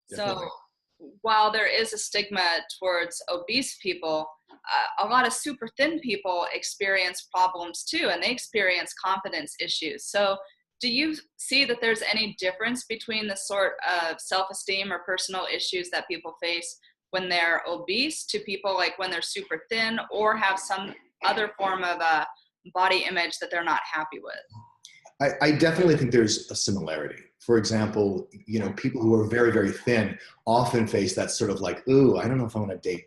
So definitely. while there is a stigma towards obese people, a lot of super thin people experience problems too, and they experience confidence issues. So do you see that there's any difference between the sort of self-esteem or personal issues that people face when they're obese to people like when they're super thin or have some other form of a body image that they're not happy with? I definitely think there's a similarity. For example, people who are very, very thin often face that sort of like, ooh, I don't know if I want to date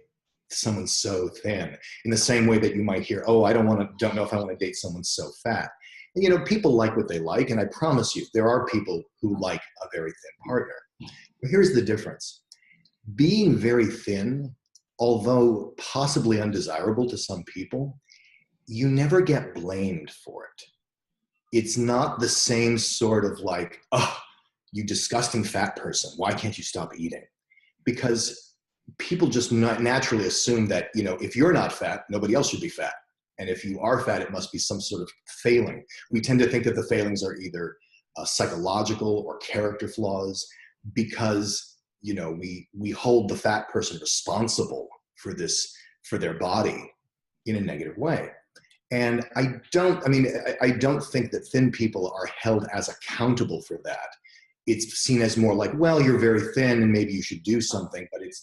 someone so thin. In the same way that you might hear, oh, don't know if I want to date someone so fat. And, people like what they like, and I promise you, there are people who like a very thin partner. But here's the difference. Being very thin, although possibly undesirable to some people, you never get blamed for it. It's not the same sort of like, oh, you disgusting fat person, why can't you stop eating? Because people just not naturally assume that, if you're not fat, nobody else should be fat. And if you are fat, it must be some sort of failing. We tend to think that the failings are either psychological or character flaws because, we hold the fat person responsible for their body in a negative way. And I don't think that thin people are held as accountable for that. It's seen as more like, well, you're very thin and maybe you should do something, but it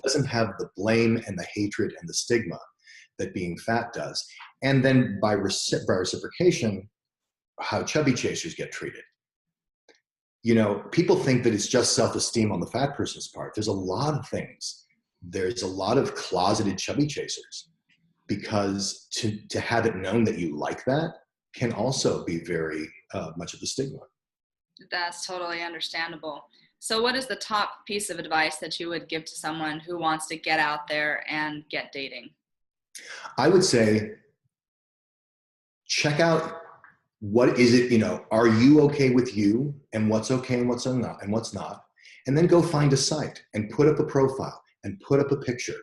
doesn't have the blame and the hatred and the stigma that being fat does. And then by reciprocation, how chubby chasers get treated. People think that it's just self-esteem on the fat person's part. There's a lot of things. There's a lot of closeted chubby chasers, because to have it known that you like that can also be very much of the stigma. That's totally understandable. So what is the top piece of advice that you would give to someone who wants to get out there and get dating? I would say, check out what is it, are you okay with you, and what's okay and what's not, and then go find a site and put up a profile and put up a picture.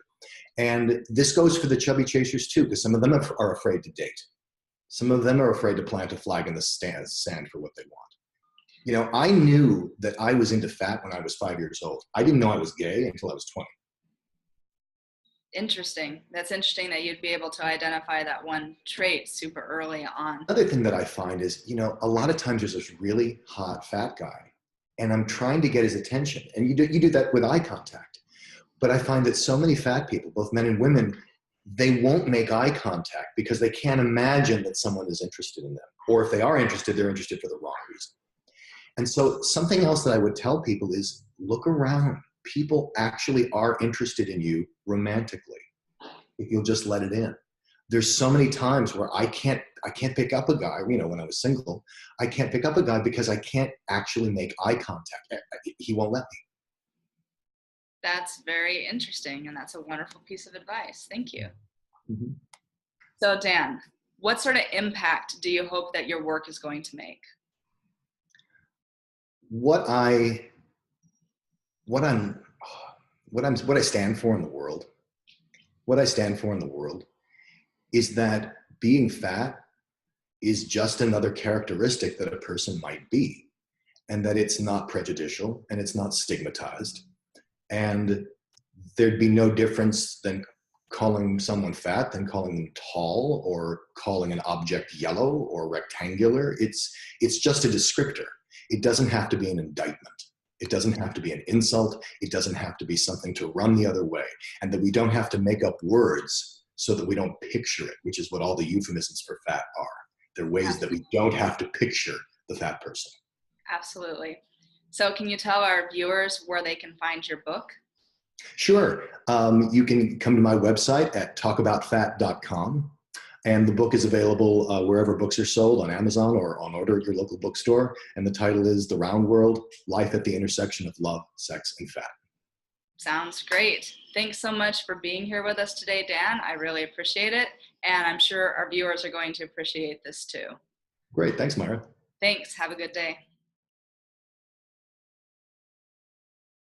And this goes for the chubby chasers too, because some of them are afraid to date. Some of them are afraid to plant a flag in the sand for what they want. I knew that I was into fat when I was 5 years old. I didn't know I was gay until I was 20. Interesting. That's interesting that you'd be able to identify that one trait super early on. Another thing that I find is, a lot of times there's this really hot fat guy, and I'm trying to get his attention. And you do that with eye contact. But I find that so many fat people, both men and women, they won't make eye contact because they can't imagine that someone is interested in them. Or if they are interested, they're interested for the wrong reason. And so something else that I would tell people is look around. People actually are interested in you romantically, if you'll just let it in. There's so many times where I can't pick up a guy, when I was single, I can't pick up a guy because I can't actually make eye contact. He won't let me. That's very interesting, and that's a wonderful piece of advice. Thank you. Mm-hmm. So Dan, what sort of impact do you hope that your work is going to make? What I stand for in the world, is that being fat is just another characteristic that a person might be, and that it's not prejudicial and it's not stigmatized. And there'd be no difference than calling someone fat than calling them tall, or calling an object yellow or rectangular. It's just a descriptor. It doesn't have to be an indictment. It doesn't have to be an insult. It doesn't have to be something to run the other way. And that we don't have to make up words so that we don't picture it, which is what all the euphemisms for fat are. They're ways that we don't have to picture the fat person. Absolutely. So can you tell our viewers where they can find your book? Sure. You can come to my website at talkaboutfat.com. And the book is available wherever books are sold, on Amazon or on order at your local bookstore. And the title is The Round World: Life at the Intersection of Love, Sex, and Fat. Sounds great. Thanks so much for being here with us today, Dan. I really appreciate it. And I'm sure our viewers are going to appreciate this too. Great. Thanks, Myra. Thanks. Have a good day.